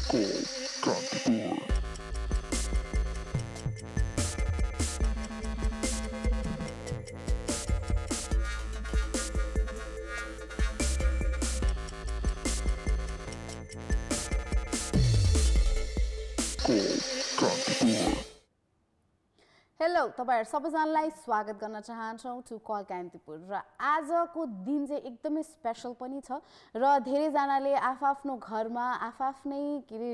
Hello तपाईहरु सबैजनालाई स्वागत गर्न चाहन्छौं टु कल कान्तिपुर र आजको दिन चाहिँ एकदमै स्पेशल पनि छ र धेरै जनाले आफआफ्नो घरमा आफआफ्नै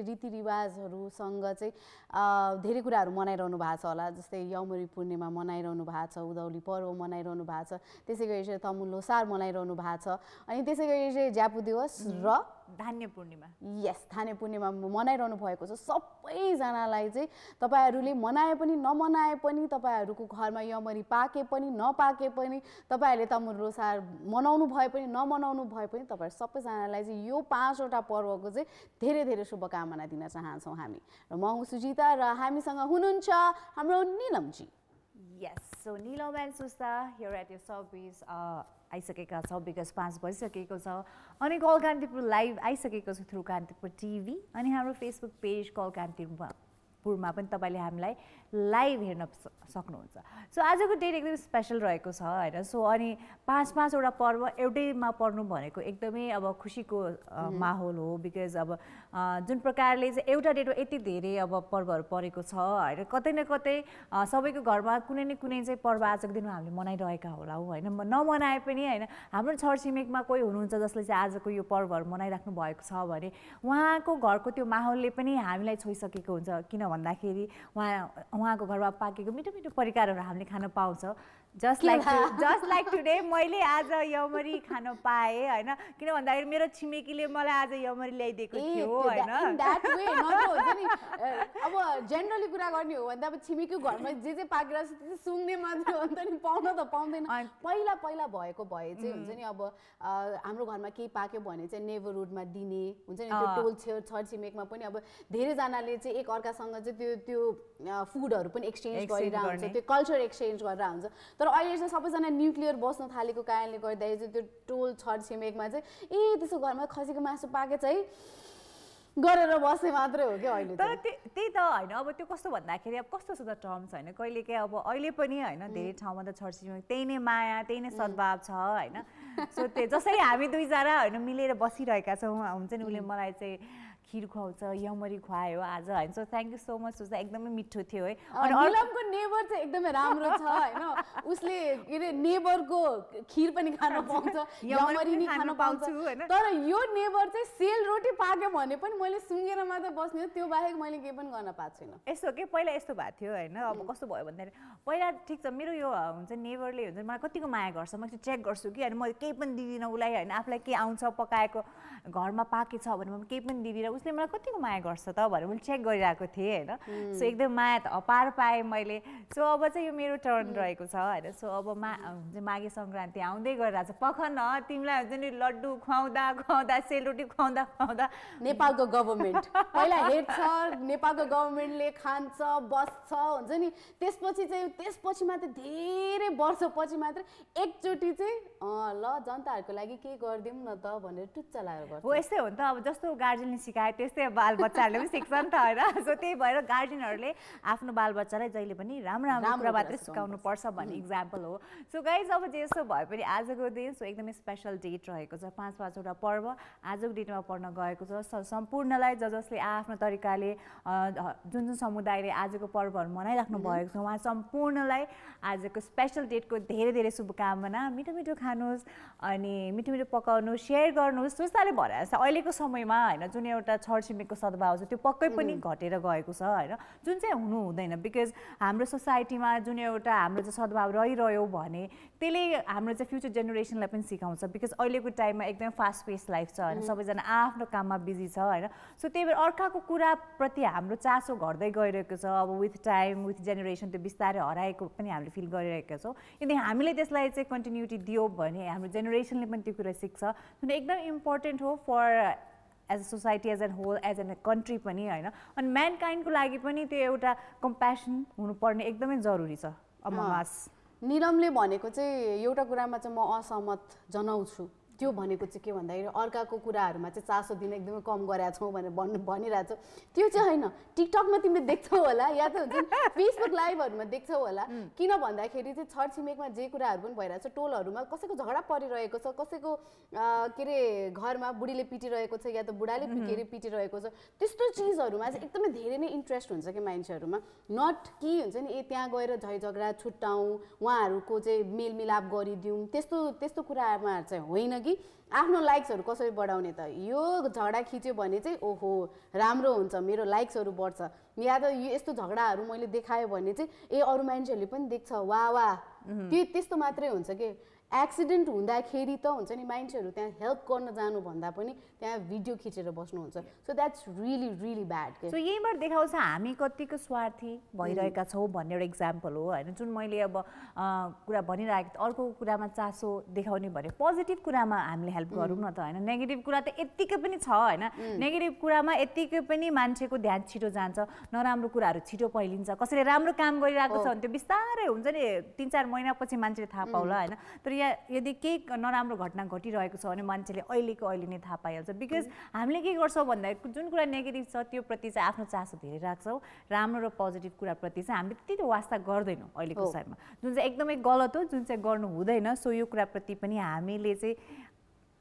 रीतिरिवाजहरुसँग चाहिँ धेरै कुराहरु मनाइरहनु भएको छ होला जस्तै यमरी पूर्णिमा मनाइरहनु भएको छ उधौली पर्व मनाइरहनु भएको छ त्यसैगरी चाहिँ तमु लोसार मनाइरहनु भएको छ अनि त्यसैगरी चाहिँ ज्यापु दिवस र धान्य पूर्णिमा यस धान्य पूर्णिमा मनाइरहनु भएको छ सबैजनालाई चाहिँ तपाईहरुले मनाए पनि नमनाए पनि तपाईहरुको घरमा यमरी पाके पनि नपाके पनि तपाईहरुले तमु लोसार मनाउनु भए पनि नमनाउनु भए पनि तपाईहरु सबैजनालाई चाहिँ यो 5 वटा पर्वको चाहिँ धेरै धेरै शुभकामना दिन चाहन्छौं हामी र म हुँ सुजिता र हामीसँग हुनुहुन्छ हाम्रो नीलमजी yes so Neelam and Susta here at your service आइसकेका छौं बिकज 5 बजिसकेको छ अनि कल कान्तिपुर लाइभ आइसकेको छ थ्रु कान्तिपुर टिभी अनि हाम्रो फेसबुक पेज कल कान्तिपुरमा पनि तपाईले हामीलाई लाइभ हेर्न सक्नुहुन्छ सो आजको डेट एकदमै स्पेशल रहेको छ हैन सो अनि 5 वटा पर्व एउटैमा पर्नु भनेको एकदमै अब खुशीको माहौल हो बिकज अब जुन प्रकारले चाहिँ एउटा डेटमा यति धेरै अब पर्वहरु परेको छ हैन कतै न कतै सबैको घरमा कुनै न कुनै चाहिँ पर्व आजको दिनमा हामीले मनाइरहेका होला हैन नमनाए पनि हैन हाम्रो छरछिमेकमा कोही हुनुहुन्छ जसले चाहिँ आजको यो पर्वहरु मनाइराख्नु भएको छ भने उहाँको घरको त्यो माहौलले पनि हामीलाई छोइसकेको हुन्छ किन भन्दाखेरि उहाँको घरमा पाकेको मिठो मिठो परिकारहरु हामीले खान पाउँछ जस्ट लाइक टुडे मैले आज यमरी खान पाए हैन किन भन्दाखेरि मेरो छिमेकीले मलाई आज यमरी ल्याइदिएको थियो हैन इन दैट वे नत्र नि अब जनरली कुरा गर्ने हो भन्दा अब छिमेकीको घरमा जे पाकेर छ सुँग्ने मात्र हो नि पाउन त पाउँदैन पहिला भएको भए चाहिँ हुन्छ नि अब हाम्रो घरमा केही पाक्यो भने चाहिँ नेबरहुडमा दिने हुन्छ नि त्यो टोल छर छिमेकमा पनि अब धेरै जनाले चाहिँ एक अर्कासँग चाहिँ त्यो फुडहरु पनि एक्सचेन्ज गरिरहेको हुन्छ त्यो कल्चर एक्सचेन्ज गरेर हुन्छ तर अहिले चाहिँ सबैजना न्युक्लियर बस्न थालेको कारणले गर्दा चाहिँ त्यो टोल छर छिमेकमा चाहिँ त्यसको घरमा खसीको मासु पाकेछ है गरेर बस्ने मात्रै हो के अहिले तर त्यही त हैन अब त्यो कस्तो भन्दाखेरि अब कस्तो छ त टर्म्स हैन कहिले के अब अहिले पनि हैन धेरै ठाउँमा त छरछिमेक त्यही नै माया त्यही नै सद्भाव छ हैन सो त्यो जसरी हामी दुई जना हैन मिलेर बसिरहेका छौं हुन्छ नि उले मलाई चाहिँ खीर खुवाउँछ यमरी खुवायो आज हैन so thank you so much Suja एकदमै मिठो थियो है अनि नीलमको नेबर चाहिँ एकदमै राम्रो छ हैन उसले के नेबरको खीर पनि खान पाउँछ यमरी नि खान पाउँछ हैन तर यो नेबर चाहिँ सेल रोटी पाक्यो भने पनि मैले सुँगेर मात्र बस्ने त्यो बाहेक मैले केही पनि गर्न पाएको छैन यस्तो के पहिला यस्तो भएको थियो हैन अब कस्तो भयो भन्दाखेरि पहिला ठीक छ मेरो यो हुन्छ नेबरले हुन्छ मलाई कतिको माया गर्छ म चेक गर्छु कि अनि म केही पनि दिदिन उलाई हैन आफुलाई के आउँछ पकाएको घरमा पाकेछ भने म केही पनि दिदिन उसले मलाई कतिको माया गर्छ त भनेर मैले चेक गरिरहेको थिएँ हैन सो एकदम माया त अपार पाएँ मैले सो अब चाहिँ यो मेरो टर्न रहेको छ हैन सो अब माघे संक्रान्ति आउँदै गइरहेछ पखन तिमीलाई हुन्छ नि लड्डु खुवाउँदा सेलरोटी खुवाउँदा नेपालको गभर्नमेन्ट पहिला हेर्छ नेपालको गभर्नमेन्टले खान्छ बस्छ हुन्छ नि त्यसपछि मात्र धेरै वर्षपछि मात्र एकचोटी चाहिँ ल जनताहरुको लागि के गर्दियौं न त भनेर टुच्चा लागेर गर्छ हो यस्तै हो नि त अब जस्तो गार्जियनले सिकाए त्यस्तै बालबच्चाहरूले पनि सिक्छ नि त हैन सो त्यही भएर गार्जियनहरूले आफ्नो बालबच्चालाई जहिले पनि राम्रो कुरा मात्रै सिकाउनु पर्छ भन्ने एक्जाम्पल हो सो गाइज अब जस्तो भए पनि आजको दिन सो एकदमै स्पेशल डेट रहेको छ 5 वटा पर्व आजको डेटमा पर्न गएको छ सम्पूर्णलाई जसले आफ्नो तरिकाले जुन समुदायले आजको पर्वहरु मनाइराख्नु भएको छ उहाँ सम्पूर्णलाई आजको स्पेशल डेटको धेरै धेरै शुभकामना मिठो मिठो खानुस् अनि मिठो मिठो पकाउनु शेयर गर्नुस् सुस्ताले भराछ अहिलेको समयमा हैन जुन एउटा छरछिमेकको सद्भाव छ त्यो पक्कै पनि घटेर गएको छ हैन जुन चाहिँ हुनु हुँदैन बिकज हाम्रो सोसाइटीमा जुन एउटा हाम्रो चाहिँ सद्भाव रहिरह्यो भने त्यसले हाम्रो चाहिँ फ्युचर जेनेरेसनलाई पनि सिकाउँछ बिकज अहिलेको टाइममा एकदम फास्ट पेस लाइफ छ हैन सबैजना आफ्नो काममा बिजी छ हैन सो त्यही भएर अर्काको कुरा प्रति हाम्रो चासो घट्दै गइरहेको छ अब विथ टाइम विथ जेनेरेसन त्यो बिस्तारै हराएको पनि हामीले फिल गरिरहेका छौं यदि हामीले त्यसलाई चाहिँ कन्टिन्युटी दियौ भने हाम्रो जेनेरेसनले पनि त्यो कुरा सिक्छ जुन एकदम इम्पोर्टेन्ट हो for as a society as an whole as an country पनि हैन अनि म्यानकाइन्डको लागि पनि त्यो एउटा कम्प्यासन हुनुपर्ने एकदमै जरुरी छ अमंग अस नीलमले भनेको चाहिँ एउटा कुरामा चाहिँ म असहमत जनाउँछु त्यो भनेको चाहिँ के भन्दाखेरि अर्काको कुराहरूमा चाहिँ चासो दिन एकदमै कम गरेका छौँ भनेर भनिरहेको छौँ त्यो चाहिँ होइन टिकटकमा तिमीले देख्छौ होला या त हुन्छ फेसबुक लाइभहरूमा देख्छौ होला किन भन्दाखेरि चाहिँ छरछिमेकमा जे कुराहरू पनि भइरहेको छ टोलहरूमा कसैको झगडा परिरहेको छ कसैको के अरे घरमा बुढीले पिटिरहेको छ या त बुढाले पिटिरहेको छ त्यस्तो चिजहरूमा चाहिँ एकदमै धेरै नै इन्ट्रेस्ट हुन्छ कि मान्छेहरूमा नट कि हुन्छ नि त्यहाँ गएर झै झगडा छुट्टाउँ उहाँहरूको चाहिँ मेलमिलाप गरिदिउँ त्यस्तो कुरामा चाहिँ होइन कि आफ्नो लाइक्सहरू कसरी बढाउने त यो झगडा खिच्यो भने चाहिँ ओहो राम्रो हुन्छ मेरो लाइक्सहरू बढ्छ या त यस्तो झगडाहरू मैले देखायो भने चाहिँ अरू मान्छेहरूले पनि देख्छ वाह त्यस्तो मात्रै हुन्छ कि एक्सिडेन्ट हुँदाखेरि त हुन्छ नि मान्छेहरू त्यहाँ हेल्प गर्न जानुभन्दा पनि त्यहाँ भिडियो खिचेर बस्नुहुन्छ so that's really really bad के सो यहीँबाट देखाउँछ हामी कतिको स्वार्थी भइरहेका छौँ भन्ने एउटा इक्जाम्पल हो होइन जुन मैले अब कुरा भनिरहेको अर्को कुरामा चासो देखाउने भने पोजिटिभ कुरामा हामीले हेल्प गरौँ न त होइन नेगेटिभ कुरा त यत्तिकै पनि छ होइन नेगेटिभ कुरामा यत्तिकै पनि मान्छेको ध्यान छिटो जान्छ नराम्रो कुराहरू छिटो फैलिन्छ कसैले राम्रो काम गरिरहेको छ भने त्यो बिस्तारै हुन्छ नि 3-4 महिनापछि मान्छेले थाहा पाउला होइन तर यदि केही नराम्रो घटना घटिरहेको छ भने मान्छेले अहिले नै थाहा पाइहाल्छ बिकज हामीले के गर्छौँ भन्दाखेरि जुन कुरा नेगेटिभ छ त्यो प्रति चाहिँ आफ्नो चासो धेरै राख्छौँ राम्रो र पोजिटिभ कुराप्रति चाहिँ हामीले त्यति वास्ता गर्दैनौँ अहिलेको समयमा जुन चाहिँ एकदमै गलत हो जुन चाहिँ गर्नु हुँदैन सो यो कुराप्रति पनि हामीले चाहिँ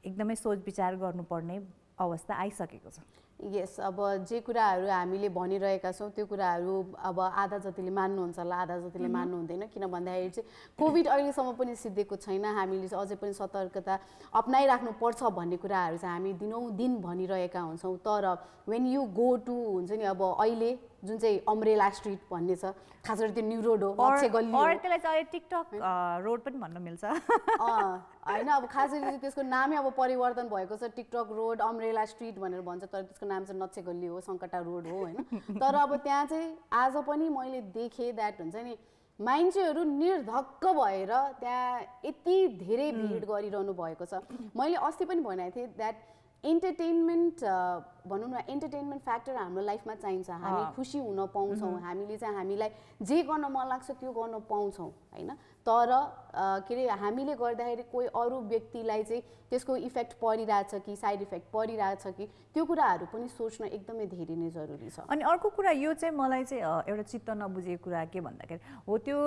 एकदमै सोच विचार गर्नुपर्ने अवस्था आइसकेको छ यस अब जे कुराहरू हामीले भनिरहेका छौँ त्यो कुराहरू अब आधा जतिले मान्नुहुन्छ होला आधा जतिले मान्नु हुँदैन किन भन्दाखेरि चाहिँ कोभिड अहिलेसम्म पनि सिद्धिएको छैन हामीले चाहिँ अझै पनि सतर्कता अपनाइराख्नु पर्छ भन्ने कुराहरू चाहिँ हामी दिनौदिन भनिरहेका हुन्छौँ तर वेन यु गो टु हुन्छ नि अब अहिले जुन चाहिँ अम्ब्रेला स्ट्रिट भन्ने छ खास गरी त्यो न्यू रोड हो नक्से गल्ली हो त्यसलाई चाहिँ टिकटक रोड पनि भन्न मिल्छ होइन अब खास गरी त्यसको नामै अब परिवर्तन भएको छ टिकटक रोड अम्ब्रेला स्ट्रिट भनेर भन्छ तर त्यसको नाम चाहिँ नक्से गल्ली हो सङ्कटा रोड हो होइन तर अब त्यहाँ चाहिँ आज पनि मैले देखेँ द्याट हुन्छ नि मान्छेहरू निर्धक्क भएर त्यहाँ यति धेरै भिड गरिरहनु भएको छ मैले अस्ति पनि भनेको थिएँ द्याट इन्टरटेनमेन्ट भनौँ न इन्टरटेनमेन्ट फ्याक्टर हाम्रो लाइफमा चाहिन्छ हामी खुसी हुन पाउँछौँ हामीले चाहिँ हामीलाई जे गर्न मन लाग्छ त्यो गर्न पाउँछौँ होइन तर के अरे हामीले गर्दाखेरि कोही अरू व्यक्तिलाई चाहिँ त्यसको इफेक्ट परिरहेछ कि साइड इफेक्ट परिरहेछ कि त्यो कुराहरू पनि सोच्न एकदमै धेरै नै जरुरी छ अनि अर्को कुरा यो चाहिँ मलाई चाहिँ एउटा चित्त नबुझेको कुरा के भन्दाखेरि हो त्यो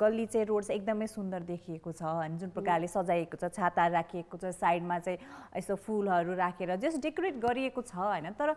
गल्ली चाहिँ रोड चाहिँ एकदमै सुन्दर देखिएको छ अनि जुन प्रकारले सजाइएको छ छाता राखिएको छ साइडमा चाहिँ यस्तो फुलहरू राखेर जस्ट डेकोरेट गरिएको छ होइन तर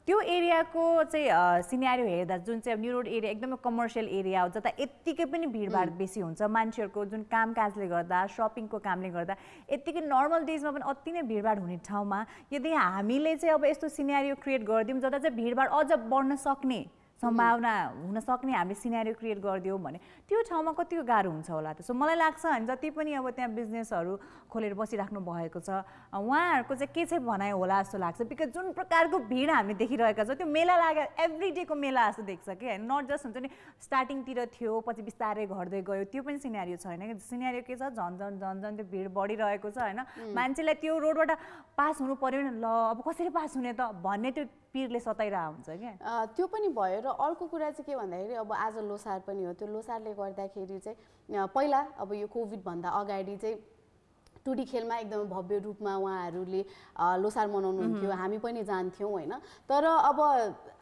त्यो एरियाको चाहिँ सिनेरियो हेर्दा जुन चाहिँ न्यू रोड एरिया एकदमै कमर्सियल एरिया हो जता यत्तिकै पनि भिडभाड बेसी हुन्छ मान्छेहरूको जुन कामकाजले गर्दा सपिङको कामले गर्दा यत्तिकै नर्मल डेजमा पनि अति नै भिडभाड हुने ठाउँमा यदि हामीले चाहिँ अब यस्तो सिनेरियो क्रिएट गरिदिउँ जता चाहिँ भिडभाड अझ बढ्न सक्ने सम्भावना हुन सक्ने हामीले सिनेरियो क्रिएट गरिदियौँ भने त्यो ठाउँमा कतिको गाह्रो हुन्छ होला त सो मलाई लाग्छ होइन जति पनि अब त्यहाँ बिजनेसहरू खोलेर बसिराख्नु भएको छ उहाँहरूको चाहिँ के चाहिँ भनाइ होला जस्तो लाग्छ बिकज जुन प्रकारको भिड हामी देखिरहेका छौँ त्यो मेला लाग्यो एभ्री डेको मेला जस्तो देख्छ कि होइन नट जस्ट हुन्छ नि स्टार्टिङतिर थियो पछि बिस्तारै घट्दै गयो त्यो पनि सिनेरियो छैन कि सिनेरियो के छ झन् झन् त्यो भिड बढिरहेको छ होइन मान्छेलाई त्यो रोडबाट पास हुनु पर्यो नि ल अब कसरी पास हुने त भन्ने त्यो पिरले सताइरहेको हुन्छ क्या त्यो पनि भयो र अर्को कुरा चाहिँ के भन्दाखेरि अब आज लोसार पनि हो त्यो लोसारले गर्दाखेरि चाहिँ पहिला अब यो कोभिडभन्दा अगाडि चाहिँ टुडी खेलमा एकदमै भव्य रूपमा उहाँहरूले लोसार मनाउनुहुन्थ्यो हामी पनि जान्थ्यौँ होइन तर अब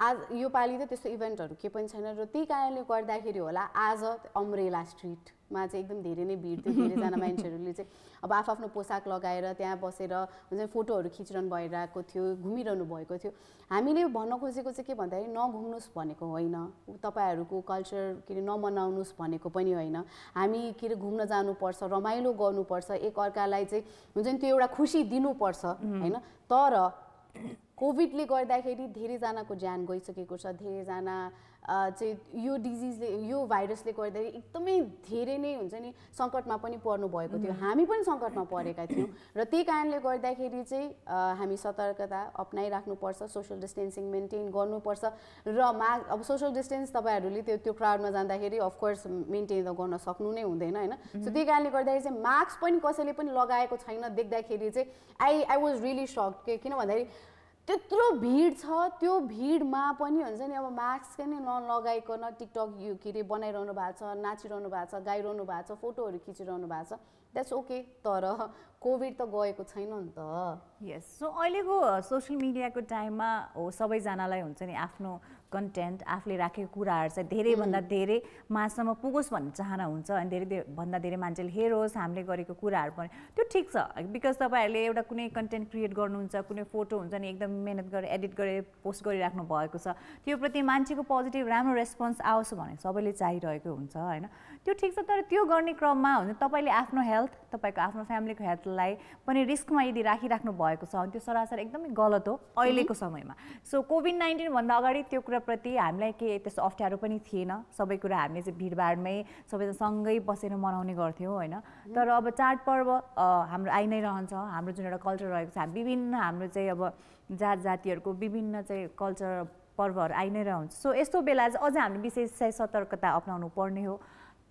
आज यो पालि त त्यस्तो इभेन्टहरू केही पनि छैन र त्यही कारणले गर्दाखेरि होला आज अम्ब्रेला स्ट्रिटमा चाहिँ एकदम धेरै नै भिड थियो धेरैजना मान्छेहरूले चाहिँ अब आफ्नो पोसाक लगाएर त्यहाँ बसेर हुन्छ फोटोहरू खिचिरहनु भइरहेको थियो घुमिरहनु भएको थियो हामीले भन्न खोजेको चाहिँ के भन्दाखेरि नघुम्नुहोस् भनेको होइन तपाईँहरूको कल्चर के अरे नमनाउनुहोस् भनेको पनि होइन हामी के अरे घुम्न जानुपर्छ रमाइलो गर्नुपर्छ एक अर्कालाई चाहिँ हुन्छ नि त्यो एउटा खुसी दिनुपर्छ होइन तर कोभिडले गर्दाखेरि धेरैजनाको ज्यान गइसकेको छ धेरैजना चाहिँ यो डिजिजले यो भाइरसले गर्दाखेरि एकदमै धेरै नै हुन्छ नि सङ्कटमा पनि पर्नु भएको थियो हामी पनि सङ्कटमा परेका थियौँ र त्यही कारणले गर्दाखेरि चाहिँ हामी सतर्कता अपनाइराख्नुपर्छ सोसियल डिस्टेन्सिङ मेन्टेन गर्नुपर्छ र अब सोसियल डिस्टेन्स तपाईँहरूले त्यो क्राउडमा जाँदाखेरि अफकोर्स मेन्टेन त गर्न सक्नु नै हुँदैन होइन सो त्यही कारणले गर्दाखेरि चाहिँ मास्क पनि कसैले पनि लगाएको छैन देख्दाखेरि चाहिँ आई वाज रियली सक्ड किन भन्दाखेरि त्यत्रो भिड छ त्यो भिडमा पनि हुन्छ नि अब मास्क नै नलगाइकन टिकटक यो के अरे बनाइरहनु भएको छ नाचिरहनु भएको छ गाइरहनु भएको छ फोटोहरू खिचिरहनु भएको छ द्याट्स ओके तर कोभिड त गएको छैन नि त। यस, सो अहिलेको सोसियल मिडियाको टाइममा हो सबैजनालाई हुन्छ नि आफ्नो कन्टेन्ट आफूले राखेको कुराहरू चाहिँ धेरैभन्दा धेरै मासम्म पुगोस् भन्ने चाहना हुन्छ अनि धेरैभन्दा धेरै मान्छेले हेरोस् हामीले गरेको कुराहरू पनि। त्यो ठिक छ बिकज तपाईँहरूले एउटा कुनै कन्टेन्ट क्रिएट गर्नुहुन्छ, कुनै फोटो हुन्छ नि एकदम मेहनत गरेर एडिट गरेर पोस्ट गरिराख्नु भएको छ, त्यो प्रति मान्छेको पोजिटिभ राम्रो रेस्पोन्स आओस् भने सबैले चाहिरहेको हुन्छ होइन, त्यो ठिक छ। तर त्यो गर्ने क्रममा हुन्छ तपाईँले आफ्नो हेल्थ, तपाईँको आफ्नो फ्यामिलीको हेल्थलाई पनि रिस्कमा यदि राखिराख्नु भएको छ भने त्यो सरासर एकदमै गलत हो अहिलेको समयमा। सो कोभिड-19 भन्दा अगाडि त्यो कुराप्रति हामीलाई के त्यस्तो अप्ठ्यारो पनि थिएन, सबै कुरा हामीले चाहिँ भिडभाडमै सबैजना सँगै बसेर मनाउने गर्थ्यौँ होइन। तर अब चाडपर्व हाम्रो आइ नै रहन्छ, हाम्रो जुन एउटा कल्चर रहेको छ, हामी विभिन्न हाम्रो चाहिँ अब जात जातिहरूको विभिन्न चाहिँ कल्चर पर्वहरू आइ नै रहन्छ। सो यस्तो बेला चाहिँ अझै हामीले विशेष चाहिँ सतर्कता अपनाउनु पर्ने हो,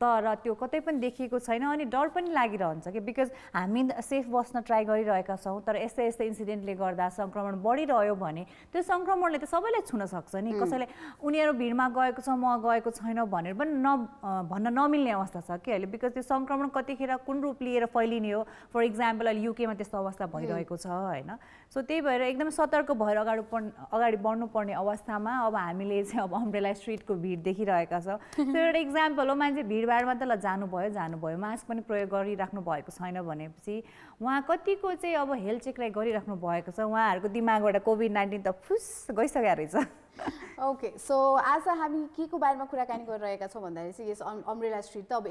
तर त्यो कतै पनि देखिएको छैन अनि डर पनि लागिरहन्छ कि बिकज हामी सेफ बस्न ट्राई गरिरहेका छौँ तर यस्तै यस्तै इन्सिडेन्टले गर्दा सङ्क्रमण बढिरह्यो भने त्यो सङ्क्रमणले त सबैलाई छुन सक्छ नि। कसैले उनीहरू भिडमा गएको छ म गएको छैन भनेर पनि भन्न नमिल्ने अवस्था छ कि अहिले, बिकज त्यो सङ्क्रमण कतिखेर कुन रूप लिएर फैलिने हो। फर इक्जाम्पल अहिले युकेमा त्यस्तो अवस्था भइरहेको छ होइन। सो त्यही भएर एकदम सतर्क भएर अगाडि बढ्नुपर्ने अवस्थामा अब हामीले चाहिँ अब अम्ब्रेला स्ट्रिटको भिड देखिरहेका छौँ। त्यो एउटा इक्जाम्पल हो, मान्छे भिडभाडमा त ल जानुभयो मास्क पनि प्रयोग गरिराख्नु भएको छैन भनेपछि उहाँ कतिको चाहिँ अब हेल्थ चेकलाई गरिराख्नु भएको छ, उहाँहरूको दिमागबाट कोभिड-19 त फुस गइसकेको रहेछ। ओके, सो आज हामी के को बारेमा कुराकानी गरिरहेका छौँ भन्दाखेरि चाहिँ यस अम्ब्रेला स्ट्रिट त अब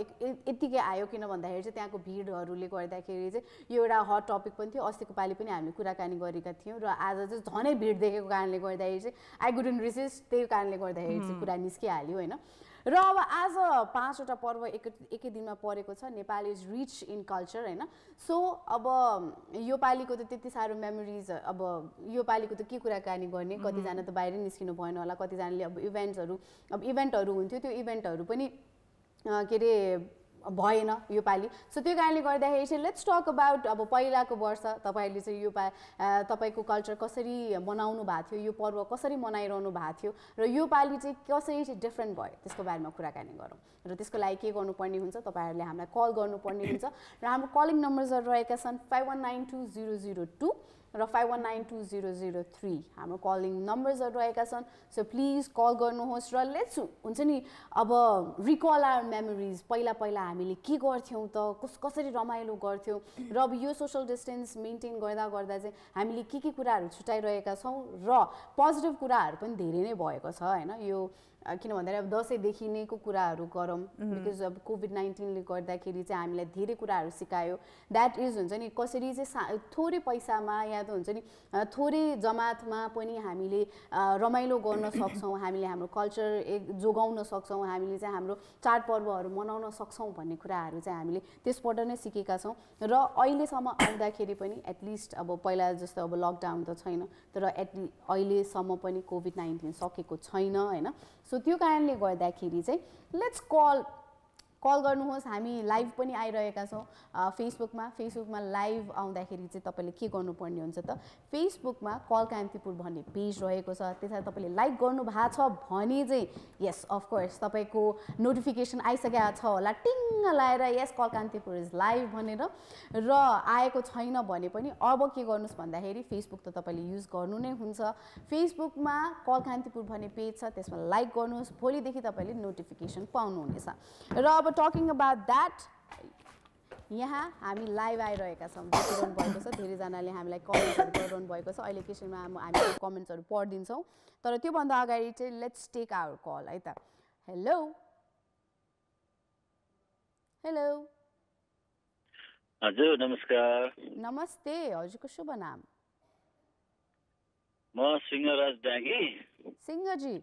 यत्तिकै आयो किन भन्दाखेरि चाहिँ त्यहाँको भिडहरूले गर्दाखेरि चाहिँ यो एउटा हट टपिक पनि थियो। अस्तिको पालि पनि हामीले कुराकानी गरेका थियौँ र आज चाहिँ झनै भिड देखेको कारणले गर्दाखेरि चाहिँ आई कुडन्ट रेजिस्ट, त्यही कारणले गर्दाखेरि चाहिँ कुरा निस्किहाल्यो होइन। र अब आज 5वटा पर्व एकै दिनमा परेको छ। Nepal is rich in culture होइन। सो अब यो पालिको त त्यति साह्रो मेमोरिज, अब यो पालिको त के कुराकानी गर्ने, कतिजना त बाहिरै निस्किनु भएन होला, कतिजनाले अब इभेन्टहरू हुन्थ्यो त्यो इभेन्टहरू पनि के अरे भएन यो पालि। सो त्यो कारणले गर्दाखेरि चाहिँ लेट्स टक अबाउट अब पहिलाको वर्ष तपाईँहरूले चाहिँ यो तपाईँको कल्चर कसरी मनाउनु भएको थियो, यो पर्व कसरी मनाइरहनु भएको थियो र यो पालि चाहिँ कसरी चाहिँ डिफ्रेन्ट भयो त्यसको बारेमा कुराकानी गरौँ। र त्यसको लागि के गर्नुपर्ने हुन्छ, तपाईँहरूले हामीलाई कल गर्नुपर्ने हुन्छ र हाम्रो कलिङ नम्बर्सहरू रहेका छन् 51920002 र 51920003 हाम्रो कलिङ नम्बर्सहरू रहेका छन्। सो प्लिज कल गर्नुहोस् र लेट्स हुन्छ नि अब रिकल आवर मेमोरिज, पहिला हामीले के गर्थ्यौँ त, कसरी रमाइलो गर्थ्यौँ र अब यो सोसल डिस्टेन्स मेन्टेन गर्दा चाहिँ हामीले के कुराहरू छुट्याइरहेका छौँ र पोजिटिभ कुराहरू पनि धेरै नै भएको छ होइन। यो किन भन्दाखेरि अब दसैँदेखि नैको कुराहरू गरौँ बिकज अब कोभिड-19ले गर्दाखेरि चाहिँ हामीलाई धेरै कुराहरू सिकायो। द्याट इज हुन्छ नि कसरी चाहिँ थोरै पैसामा या त हुन्छ नि थोरै जमातमा पनि हामीले रमाइलो गर्न सक्छौँ, हामीले हाम्रो कल्चर जोगाउन सक्छौँ, हामीले चाहिँ हाम्रो चाडपर्वहरू मनाउन सक्छौँ भन्ने कुराहरू चाहिँ हामीले त्यसबाट नै सिकेका छौँ। र अहिलेसम्म आउँदाखेरि पनि एटलिस्ट अब पहिला जस्तो अब लकडाउन त छैन तर अहिलेसम्म पनि कोभिड-19 सकेको छैन होइन। सो त्यो कारणले गर्दाखेरि चाहिँ लेट्स कल गर्नुहोस्। हामी लाइभ पनि आइरहेका छौँ फेसबुकमा लाइभ आउँदाखेरि चाहिँ तपाईँले के गर्नुपर्ने हुन्छ त, फेसबुकमा कल कान्तिपुर भन्ने पेज रहेको छ, त्यसलाई तपाईँले लाइक गर्नु भएको छ भने चाहिँ यस अफकोर्स तपाईँको नोटिफिकेसन आइसकेको छ होला, टिङ्ग लाएर यस कल कान्तिपुर इज लाइभ भनेर, र आएको छैन भने पनि अब के गर्नुहोस् भन्दाखेरि फेसबुक त तपाईँले युज गर्नु नै हुन्छ। फेसबुकमा कल कान्तिपुर भन्ने पेज छ, त्यसमा लाइक गर्नुहोस्, भोलिदेखि तपाईँले नोटिफिकेसन पाउनुहुनेछ। र अब टकिङ अबाउट द्याट यहाँ हामी लाइभ आइरहेका छौँ, देखिरहनु भएको छ, धेरैजनाले हामीलाई कमेन्ट्सहरू गरिरहनु भएको छ। अहिले एकैछिनमा हामी कमेन्ट्सहरू पढिदिन्छौँ तर त्योभन्दा अगाडि चाहिँ लेट्स टेक आवर कल है त। हेलो हजुर नमस्कार। नमस्ते, हजुरको शुभ नाम? म सिंहराज डाँगी। सिंहजी?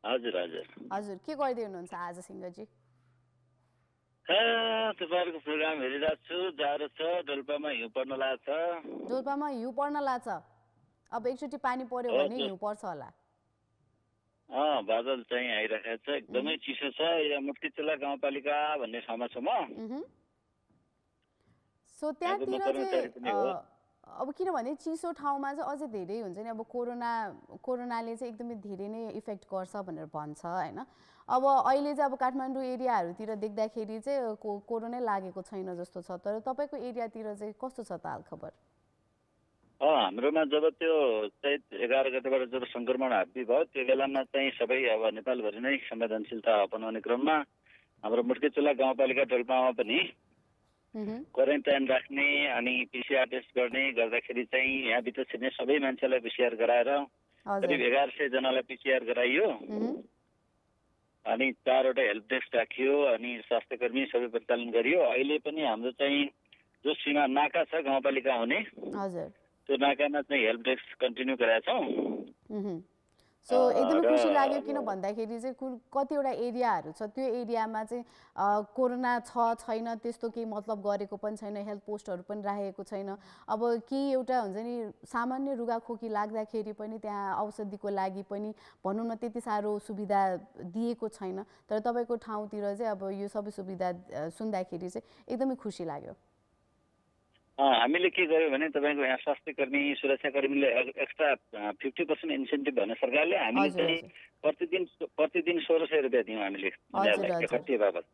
हजुर के गर्दै हुनुहुन्छ आज सिंहजी? तपाईँहरूको प्रोग्राम हेरिरहेको छु, जाडो छ, डोल्पामा हिउँ पर्न लाग्छ। डोल्पामा हिउँ पर्न लाग्छ, अब एकचोटि पानी पर्यो भने हिउँ पर्छ होला। बादल चाहिँ आइरहेको छ, एकदमै चिसो छ। यहाँ मुक्तिचोला गाउँपालिका भन्ने ठाउँमा छु म। सो त्यहाँतिर चाहिँ अब किनभने चिसो ठाउँमा चाहिँ अझै धेरै हुन्छ नि अब कोरोनाले चाहिँ एकदमै धेरै नै इफेक्ट गर्छ भनेर भन्छ हैन अब अहिले चाहिँ अब काठमाडौँ एरियाहरूतिर देख्दाखेरि चाहिँ कोरोनै लागेको छैन जस्तो छ तर तपाईको एरियातिर चाहिँ कस्तो छ त हालखबर हाम्रोमा जब त्यो चैत 11 गतेबाट जब संक्रमण हाबी भयो त्यो बेलामा चाहिँ सबै अब नेपालभरि नै संवेदनशीलता अपनाउने क्रममा हाम्रो मुर्केचुला गाउँपालिका डोल्पामा पनि क्वारेन्टाइन राख्ने अनि पीसीआर टेस्ट गर्ने गर्दाखेरि चाहिँ यहाँभित्र छिर्ने सबै मान्छेलाई पीसीआर गराएर करिब 1100 जनालाई पीसीआर गराइयो अनि 4वटा हेल्प डेस्क राखियो अनि स्वास्थ्यकर्मी सबै परिचालन गरियो अहिले पनि हाम्रो चाहिँ जो सीमा नाका छ गाउँपालिका हुने त्यो नाकामा चाहिँ हेल्प डेस्क कन्टिन्यू गराएको छौँ सो एकदमै खुसी लाग्यो किन भन्दाखेरि चाहिँ कतिवटा एरियाहरू छ त्यो एरियामा चाहिँ कोरोना छैन त्यस्तो केही मतलब गरेको पनि छैन हेल्थ पोस्टहरू पनि राखेको छैन अब केही एउटा हुन्छ नि सामान्य रुगाखोकी लाग्दाखेरि पनि त्यहाँ औषधिको लागि पनि भनौँ न त्यति साह्रो सुविधा दिएको छैन तर तपाईँको ठाउँतिर चाहिँ अब यो सबै सुविधा सुन्दाखेरि चाहिँ एकदमै खुसी लाग्यो हामीले के गर्यो भने तपाईँको यहाँ स्वास्थ्यकर्मी सुरक्षाकर्मीले एक्स्ट्रा 50% इन्सेन्टिभ भने सरकारले हामीले चाहिँ प्रतिदिन 1600 रुपियाँ दियौँ हामीले खर्ची बाबत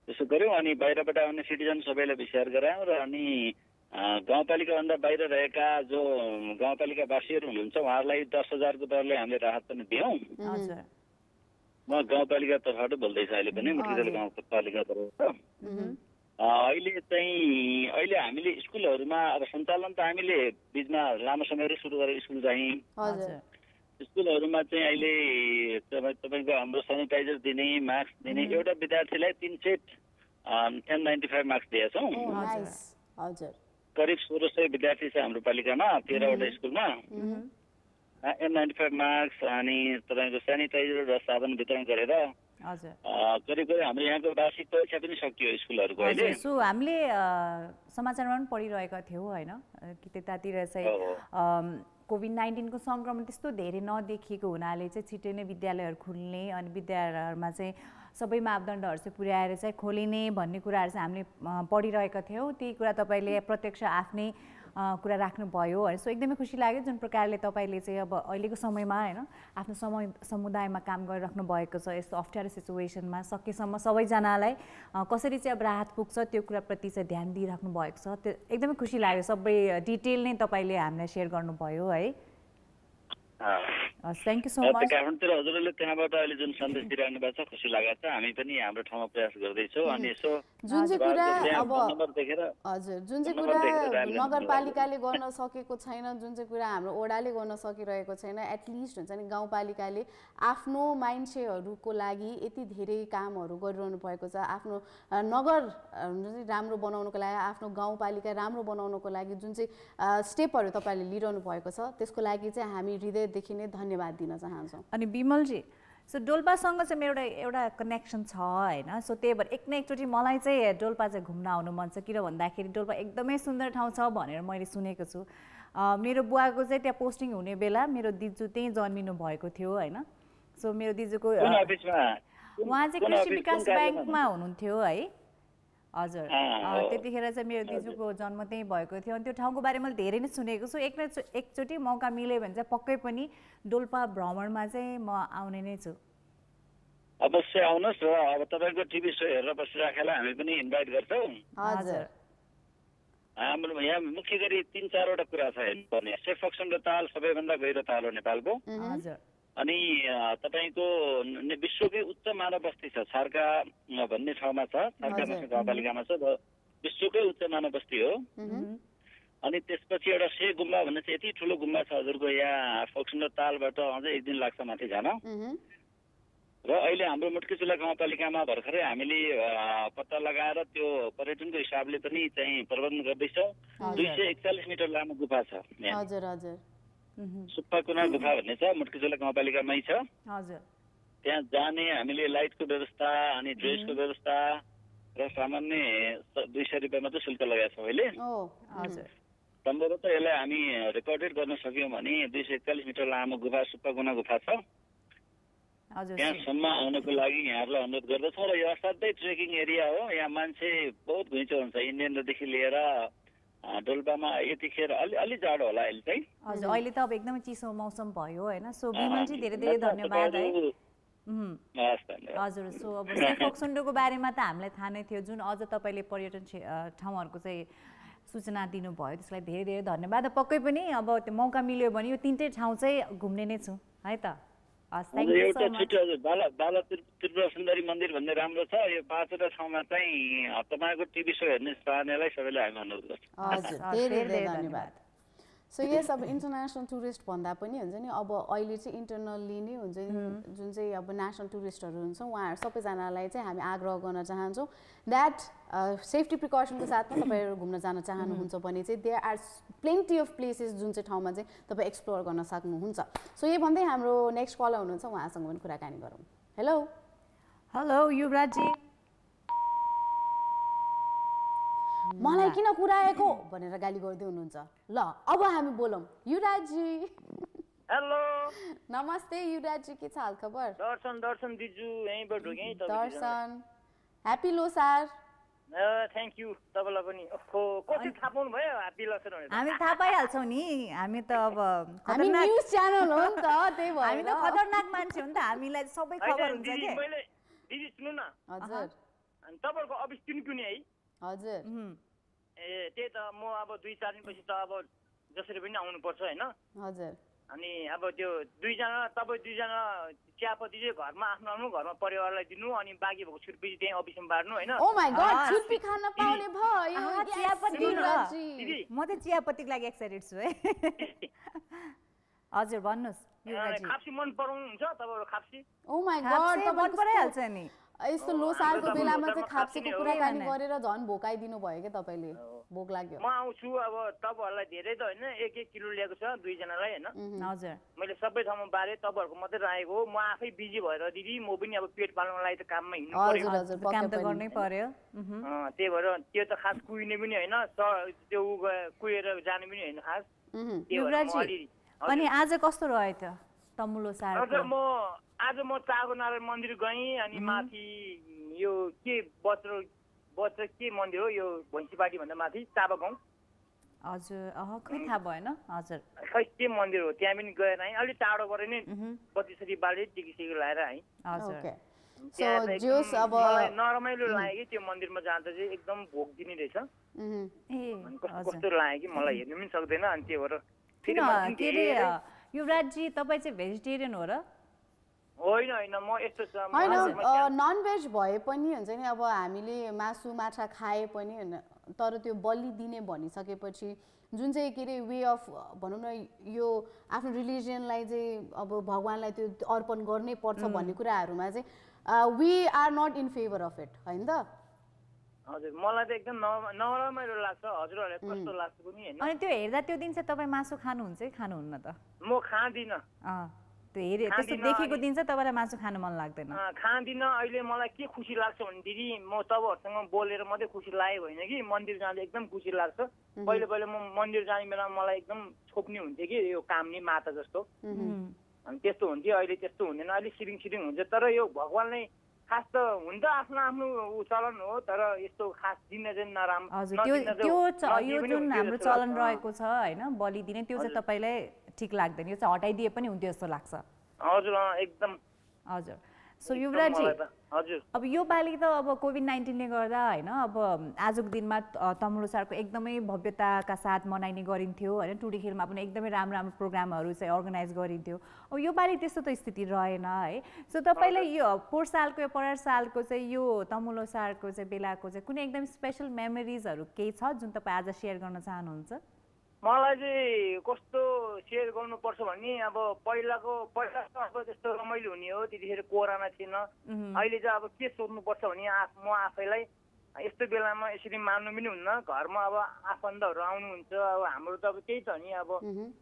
त्यसो गर्यौँ अनि बाहिरबाट आउने सिटिजन सबैलाई पीसीआर गरायौँ र अनि गाउँपालिकाभन्दा बाहिर रहेका जो गाउँपालिकावासीहरू हुनुहुन्छ उहाँहरूलाई 10,000 को दरले हामीले राहत पनि दियौँ म गाउँपालिका तर्फबाट बोल्दैछु अहिले पनि मुर्केचुला गाउँपालिका तर्फबाट अहिले हामीले स्कुलहरूमा अब सञ्चालन त हामीले बीचमा लामो समय सुरु गरेर स्कुल चाहिँ स्कुलहरूमा चाहिँ अहिले तपाईँको हाम्रो सेनिटाइजर दिने मास्क दिने एउटा विद्यार्थीलाई 3 सेट N95 मास्क दिएका छौँ करिब 1600 विद्यार्थी छ हाम्रो पालिकामा 13वटा स्कुलमा N95 मास्क अनि तपाईँको सेनिटाइजर र साबुन वितरण गरेर करिब हाम्रो यहाँको वार्षिक परीक्षा पनि सकियो स्कुलहरूको अहिले सो हामीले समाचारमा पनि पढिरहेका थियौँ होइन कि त्यतातिर चाहिँ कोभिड-19 को संक्रमण त्यस्तो धेरै नदेखिएको हुनाले चाहिँ छिटै नै विद्यालयहरू खुल्ने अनि विद्यालयहरूमा चाहिँ सबै मापदण्डहरू चाहिँ पुर्याएर चाहिँ खोलिने भन्ने कुराहरू चाहिँ हामीले पढिरहेका थियौँ त्यही कुरा तपाईँले प्रत्यक्ष आफ्नै कुरा राख्नुभयो होइन सो एकदमै खुसी लाग्यो जुन प्रकारले तपाईँले चाहिँ अब अहिलेको समयमा होइन आफ्नो समुदायमा काम गरिराख्नु भएको छ यस्तो अप्ठ्यारो सिचुएसनमा सकेसम्म सबैजनालाई कसरी चाहिँ अब राहत पुग्छ त्यो कुराप्रति चाहिँ ध्यान दिइराख्नु भएको छ त्यो एकदमै खुसी लाग्यो सबै डिटेल नै तपाईँले हामीलाई सेयर गर्नुभयो है थ्याङ्क यू सो मच काठमाडौँतिर हजुरले त्यहाँबाट अहिले जुन सन्देश दिइरहनु भएको छ खुसी लागेको छ हामी पनि हाम्रो ठाउँमा प्रयास गर्दैछौँ अनि यसो जुन चाहिँ कुरा अब हजुर जुन चाहिँ कुरा नगरपालिकाले गर्न सकेको छैन जुन चाहिँ कुरा हाम्रो ओडाले गर्न सकिरहेको छैन एटलिस्ट हुन्छ नि गाउँपालिकाले आफ्नो मान्छेहरूको लागि यति धेरै कामहरू गरिरहनु भएको छ आफ्नो नगर राम्रो बनाउनको लागि आफ्नो गाउँपालिका राम्रो बनाउनको लागि जुन चाहिँ स्टेपहरू तपाईँले लिइरहनु भएको छ त्यसको लागि चाहिँ हामी हृदयदेखि नै धन्यवाद दिन चाहन्छौँ अनि विमलजी सो डोल्पासँग चाहिँ मेरो एउटा कनेक्सन छ होइन सो त्यही भएर एक न एकचोटि मलाई चाहिँ डोल्पा चाहिँ घुम्न आउनु मन छ किन भन्दाखेरि डोल्पा एकदमै सुन्दर ठाउँ छ भनेर मैले सुनेको छु मेरो बुवाको चाहिँ त्यहाँ पोस्टिङ हुने बेला मेरो दिजु त्यहीँ जन्मिनु भएको थियो होइन सो मेरो दिजुको उहाँ चाहिँ कृषि विकास ब्याङ्कमा हुनुहुन्थ्यो है हजुर त्यतिखेर चाहिँ मेरो दिजुको जन्म त्यहीँ भएको थियो अनि त्यो ठाउँको बारेमा मैले धेरै नै सुनेको छु एकचोटि मौका मिल्यो भने चाहिँ पक्कै पनि डोल्पा भ्रमणमा चाहिँ म आउने नै छु अवश्य आउनुहोस् र अब तपाईँको टिभी सो हेरेर बसिराखेला हामी पनि इन्भाइट गर्छौँ हजुर हाम्रो यहाँ मुख्य गरी 3-4वटा कुरा छ हेर्नुपर्ने सेफक्सन र ताल सबैभन्दा गहिरो ताल हो नेपालको हजुर अनि तपाईँको विश्वकै उच्च मानव बस्ती छ छार्का भन्ने ठाउँमा छ छार्का गाउँपालिकामा छ विश्वकै उच्च मानव बस्ती हो अनि त्यसपछि एउटा शे गुम्बा भन्ने चाहिँ यति ठुलो गुम्बा छ हजुरको यहाँ फोक्सन र तालबाट अझै 1 दिन लाग्छ माथि जान र अहिले हाम्रो मुर्केचुला गाउँपालिकामा भर्खरै हामीले पत्ता लगाएर त्यो पर्यटनको हिसाबले पनि चाहिँ प्रबन्ध गर्दैछौँ 241 मिटर लामो गुफा छ हजुर हजुर सुप्पाकुना गुफा भन्ने छ मुर्केचुला गाउँपालिकामै छ हजुर त्यहाँ जाने हामीले लाइटको व्यवस्था अनि ड्रेसको व्यवस्था र सामान्य 200 रुपियाँ मात्रै शुल्क लगाएको छौँ अहिले हजुर सम्भवतः यसलाई हामी रेकर्डेड गर्न सक्यौँ भने 241 मिटर लामो गुफा सुप्पाकुना गुफा छ त्यहाँसम्म आउनको लागि यहाँहरूलाई अनुरोध गर्दछौँ र यो असाध्यै ट्रेकिङ एरिया हो यहाँ मान्छे बहुत घुइँचो हुन्छ इन्डियनदेखि लिएर डोल्पामा यतिखेर अलि जाडो होला अहिले चाहिँ। हजुर अहिले त अब एकदमै चिसो मौसम भयो होइन। सो विमलजी धेरै धेरै धन्यवाद है। हजुर सो अब फोक्सोन्डोको बारेमा त हामीलाई थाहा नै थियो, जुन अझ तपाईँले पर्यटन ठाउँहरूको चाहिँ सूचना दिनुभयो त्यसलाई धेरै धेरै धन्यवाद। पक्कै पनि अब त्यो मौका मिल्यो भने यो तीनटै ठाउँ चाहिँ घुम्ने नै छु है त। एउटा छुट्टै हजुर बाला त्रिपुरा सुन्दरी मन्दिर भन्ने राम्रो छ। यो 5वटा ठाउँमा चाहिँ तपाईँको टिभी सो हेर्ने चाहनेलाई सबैलाई हामी अनुरोध गर्छौँ। हजुर धेरै धेरै धन्यवाद। सो यस अब इन्टरनेसनल टुरिस्ट भन्दा पनि हुन्छ नि अब अहिले चाहिँ इन्टरनल्ली नै हुन्छ नि जुन चाहिँ अब नेसनल टुरिस्टहरू हुन्छ उहाँहरू सबैजनालाई चाहिँ हामी आग्रह गर्न चाहन्छौँ द्याट सेफ्टी प्रिकसनको साथमा तपाईँहरू घुम्न जान चाहनुहुन्छ भने चाहिँ there are plenty of places जुन चाहिँ ठाउँमा चाहिँ तपाईँ एक्सप्लोर गर्न सक्नुहुन्छ। सो यो भन्दै हाम्रो नेक्स्ट कलर हुनुहुन्छ, उहाँसँग पनि कुराकानी गरौँ। हेलो हेलो युवराजी, मलाई किन कुराएको भनेर गाली गर्दै हुनुहुन्छ। ल अब हामी बोलौँ। युवराजी हेलो नमस्ते युवराजी, के छ हाल खबर? दर्शन दिजु यहीँबाट ढुकेँ। दर्शन ह्यापी लोसार। थ्याङ्क यू तपाईँलाई पनि। कसरी थाहा पाउनु भयो ह्यापी लोसार भनेर? हामी थाहा पाइहाल्छौँ नि, हामी त अब हामी न्युज च्यानल हो नि त, त्यही भएर हामी त खतरनाक मान्छे हो नि त, हामीलाई सबै खबर हुन्छ के। मैले दिदी सुन्नु न। हजुर अनि तपाईँहरूको अफिस तिनकुने है? हजुर ए त्यही त म अब 2-4 दिनपछि त अब जसरी पनि आउनुपर्छ होइन। हजुर अनि अब त्यो तपाईँ दुईजना चियापत्ती चाहिँ घरमा आफ्नो घरमा परिवारलाई दिनु अनि बाँकी भएको छुर्पी त्यहीँ अफिसमा बार्नु होइन। ओ माय गॉड छुर्पी खान पाउने भयो चियापत्ती। दिदी म त चियापत्तीको लागि एक्साइटेड छु है। हजुर भन्नुहोस् युवराजी। खाप्सी मन पराउनुहुन्छ तपाईँहरू खाप्सी? ओ माय गॉड मन पराइहाल्छ नि। यस्तो लोसारको बेलामा चाहिँ खाप्सीको कुराकानी गरेर झन् भोकाइदिनु भयो क्या तपाईँले। भोक लाग्यो। म आउँछु अब तपाईँहरूलाई धेरै त होइन 1-1 किलो ल्याएको छ दुईजनालाई होइन। हजुर मैले सबै ठाउँमा बारे तपाईँहरूको मात्रै राखेको हो। म आफै बिजी भएर दिदी म पनि अब पेट पाल्नको लागि त काममा हिँड्नु पर्यो। काम त गर्नै पर्यो। त्यही भएर त्यो त खास कुहिने पनि होइन, त्यो कुहेर जाने पनि होइन खास। युवराजी अनि आज कस्तो रह्यो त तमुलो सार? आज म चागो नारायण मन्दिर गएँ अनि माथि यो के बच्र के मन्दिर हो यो भैँसीपाटी भन्दा माथि चाबा गाउँ। हजुर खै थाहा भएन। हजुर खै के मन्दिर हो त्यहाँ पनि गएर आएँ। अलिक टाढोबाट नै बत्तीसरी बाले टिकी लगाएर आएँ। हजुर मलाई नरमाइलो लाग्यो कि त्यो मन्दिरमा जाँदा चाहिँ एकदम भोक दिने रहेछ। कस्तो लाग्यो कि मलाई हेर्नु पनि सक्दैन। अनि त्यो भएर के अरे युवराजी तपाईँ चाहिँ भेजिटेरियन हो र? होइन म यस्तो होइन नन भेज भए पनि हुन्छ नि अब हामीले मासु माछा खाए पनि होइन, तर त्यो बलि दिने भनिसकेपछि जुन चाहिँ के अरे वे अफ भनौँ न यो आफ्नो रिलिजियनलाई चाहिँ अब भगवान्लाई त्यो अर्पण गर्नै पर्छ भन्ने कुराहरूमा चाहिँ we are not in favour of it होइन त। हजुर मलाई त एकदम नरमाइलो लाग्छ। हजुरहरूलाई कस्तो लाग्छ पनि होइन। अनि त्यो हेर्दा त्यो दिन चाहिँ तपाईँ मासु खानुहुन्छ कि खानुहुन्न त? म खाँदिनँ। त्यो त्यस्तो देखेको दिन चाहिँ तपाईँलाई मासु खानु मन लाग्दैन? खाँदिनँ। अहिले मलाई के खुसी लाग्छ भने दिदी म तपाईँहरूसँग बोलेर मात्रै खुसी लाग्यो होइन कि मन्दिर जाँदा एकदम खुसी लाग्छ। पहिले म मन्दिर जाने बेलामा मलाई एकदम छोप्ने हुन्थ्यो कि यो कामनी माता जस्तो। अनि त्यस्तो हुन्थ्यो, अहिले त्यस्तो हुँदैन, अलिक सिरिङ हुन्छ। तर यो भगवान्लाई खास त हुन्छ आफ्नो आफ्नो चलन हो, तर यस्तो खास दिन चाहिँ नराम्रो। यो जुन हाम्रो चलन रहेको छ होइन बलि दिने त्यो चाहिँ तपाईँलाई ठिक लाग्दैन, यो चाहिँ हटाइदिए पनि हुन्थ्यो जस्तो लाग्छ? हजुर एकदम। हजुर सो युवराजी हजुर अब यो पालि त अब कोभिड-19ले गर्दा होइन अब आजको दिनमा तमुलो सारको एकदमै भव्यताका साथ मनाइने गरिन्थ्यो होइन। टुडी खेलमा पनि एकदमै राम्रो प्रोग्रामहरू चाहिँ अर्गनाइज गरिन्थ्यो। अब यो पालि त्यस्तो त स्थिति रहेन है। सो तपाईँलाई यो पोहोर सालको या पर सालको चाहिँ यो तमुलो सारको चाहिँ बेलाको चाहिँ कुनै एकदम स्पेसल मेमोरिजहरू केही छ जुन तपाईँ आज सेयर गर्न चाहनुहुन्छ? मलाई चाहिँ कस्तो सेयर गर्नुपर्छ भने अब पहिला अब त्यस्तो रमाइलो हुने हो, त्यतिखेर कोरोना थिएन। अहिले चाहिँ अब के सोध्नुपर्छ भने म आफैलाई यस्तो बेलामा यसरी मान्नु पनि हुन्न। घरमा अब आफन्तहरू आउनुहुन्छ, अब हाम्रो त अब त्यही छ नि अब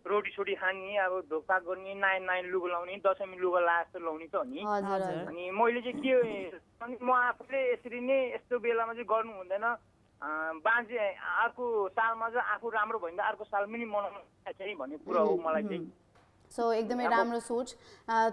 रोटी सोटी खाने, अब ढोकपाक गर्ने, नयाँ लुगा लाउने, दसैँमा लुगा लाए जस्तो लाउने त हो नि। अनि मैले चाहिँ के अनि म आफूले यसरी नै यस्तो बेलामा चाहिँ गर्नु हुँदैन। बाँचे अर्को सालमा चाहिँ आफू राम्रो भयो भने अर्को साल पनि मनाउनु चाहिँ भन्ने कुरा हो मलाई चाहिँ। सो एकदमै राम्रो सोच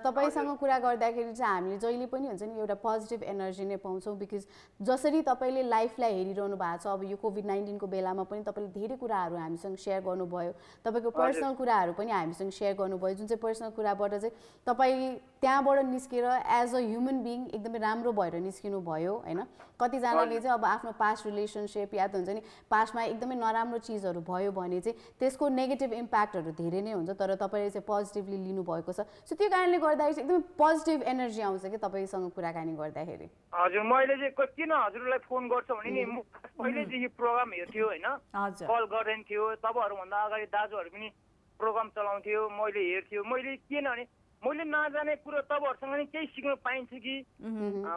तपाईसँग कुरा गर्दाखेरि चाहिँ हामीले जहिले पनि हुन्छ नि एउटा पोजिटिभ एनर्जी नै पाउँछौँ बिकज जसरी तपाईँले लाइफलाई हेरिरहनु भएको छ अब यो कोभिड-19 को बेलामा पनि तपाईँले धेरै कुराहरू हामीसँग सेयर गर्नुभयो तपाईँको पर्सनल कुराहरू पनि हामीसँग सेयर गर्नुभयो जुन चाहिँ पर्सनल कुराबाट चाहिँ तपाईँ त्यहाँबाट निस्केर एज अ ह्युमन बिइङ एकदमै राम्रो भएर निस्किनु भयो होइन कतिजनाले चाहिँ अब आफ्नो पास्ट रिलेसनसिप या त हुन्छ नि पास्टमा एकदमै नराम्रो चिजहरू भयो भने चाहिँ त्यसको नेगेटिभ इम्प्याक्टहरू धेरै नै हुन्छ तर तपाईँले चाहिँ पोजिटिभली लिनुभएको छ सो त्यो कारणले गर्दाखेरि चाहिँ एकदमै पोजिटिभ एनर्जी आउँछ कि तपाईँसँग कुराकानी गर्दाखेरि हजुर मैले चाहिँ किन हजुरलाई फोन गर्छु भने नि म पहिल्यैदेखि प्रोग्राम हेर्थ्यो होइन कल गर्दैन थियो तपाईँहरूभन्दा अगाडि दाजुहरू पनि प्रोग्राम चलाउँथ्यो मैले हेर्थ्यो मैले किन भने मैले नजाने कुरो तपाईँहरूसँग नि केही सिक्न पाइन्छ कि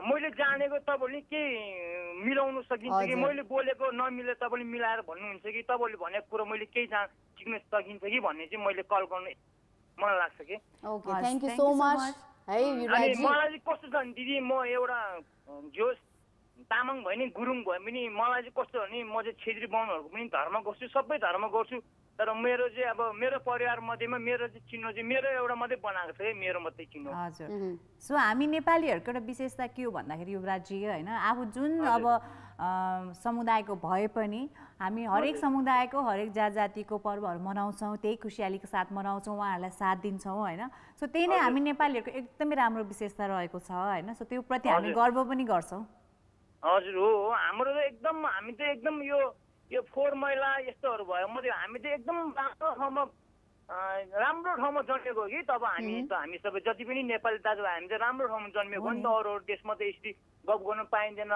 मैले जानेको तपाईँहरूले केही मिलाउनु सकिन्छ कि मैले बोलेको नमिले तपाईँले मिलाएर भन्नुहुन्छ कि तपाईँले भनेको कुरो मैले केही सिक्न सकिन्छ कि भन्ने चाहिँ मैले कल गर्नु मलाई लाग्छ कि okay thank you so much है युवराज जी मलाई चाहिँ कस्तो छ भने दिदी म एउटा जोस तामाङ भए नि गुरुङ भए पनि मलाई चाहिँ कस्तो भने म चाहिँ छेत्री बाहुनहरूको पनि धर्म गर्छु सबै धर्म गर्छु तर मेरो चाहिँ अब मेरो परिवार मध्येमा मेरो चाहिँ चिन्नु चाहिँ मेरो एउटा मात्रै बनाएको छ है मेरो मात्रै चिन्नु हजुर सो हामी नेपालीहरूको एउटा विशेषता के हो भन्दाखेरि युवराजी होइन आफू जुन अब समुदायको भए पनि हामी हरेक समुदायको हरेक जातिको पर्वहरू मनाउँछौँ त्यही खुसियालीको साथ मनाउँछौँ उहाँहरूलाई साथ दिन्छौँ होइन सो त्यही नै हामी नेपालीहरूको एकदमै राम्रो विशेषता रहेको छ होइन सो त्यो प्रति हामी गर्व पनि गर्छौँ हजुर हो हाम्रो त एकदम हामी त एकदम यो फोहोर मैला यस्तोहरू भयो म हामी त एकदम राम्रो ठाउँमा जन्मेको कि तब हामी सबै जति पनि नेपाली दाजुभाइ हामी चाहिँ राम्रो ठाउँमा जन्मेको हो नि त अरू देशमा त यसरी गफ गर्न पाइँदैन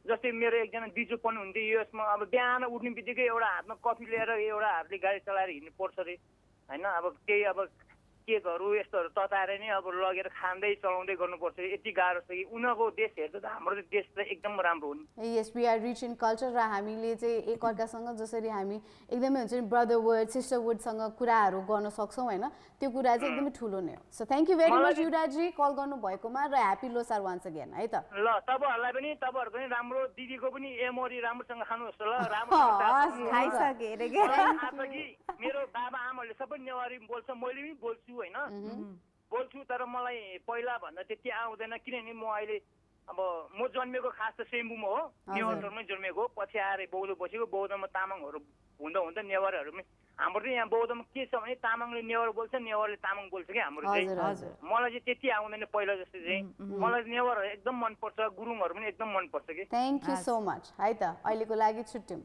जस्तै मेरो एकजना दिजु पनि हुन्थ्यो यसमा अब बिहान उठ्ने बित्तिकै एउटा हातमा कफी लिएर एउटा हातले गाडी चलाएर हिँड्नु पर्छ अरे होइन अब केही अब केकहरू यस्तोहरू तताएर नै अब लगेर खाँदै चलाउँदै गर्नुपर्छ यति गाह्रो छ कि उनीहरूको देश हेर्दा त हाम्रो देश त एकदम राम्रो हो नि yes we are rich in culture र हामीले चाहिँ एकअर्कासँग जसरी हामी एकदमै हुन्छ नि ब्रदरहुड सिस्टरहुडसँग कुराहरू गर्न सक्छौँ होइन त्यो कुरा चाहिँ एकदमै ठुलो नै हो so thank you very much युवराजी कल गर्नुभएकोमा र ह्याप्पी लोसार वान्स अगेन है त ल तपाईँहरूलाई पनि तपाईँहरूको पनि राम्रो दिदीको पनि एमोरी राम्रोसँग खानुहोस् ल राम्रो मेरो बाबा आमाले सबै नेवारी बोल्छ मैले पनि बोल्छु होइन बोल्छु तर मलाई पहिला भन्दा त्यति आउँदैन किनभने म अहिले अब म जन्मेको खास त सेम्बुमा हो नेवारमै जन्मेको पछि आएर बौद्ध बसेको बौद्धमा तामाङहरू हुँदा हुँदा नेवारहरू पनि हाम्रो चाहिँ यहाँ बौद्धमा के छ भने तामाङले नेवार बोल्छ नेवारले तामाङ बोल्छ कि हाम्रो चाहिँ मलाई चाहिँ त्यति आउँदैन पहिला जस्तो चाहिँ मलाई नेवारहरू एकदम मनपर्छ गुरुङहरू पनि एकदम मनपर्छ कि थ्याङ्क यू सो मच है त अहिलेको लागि छुट्यौँ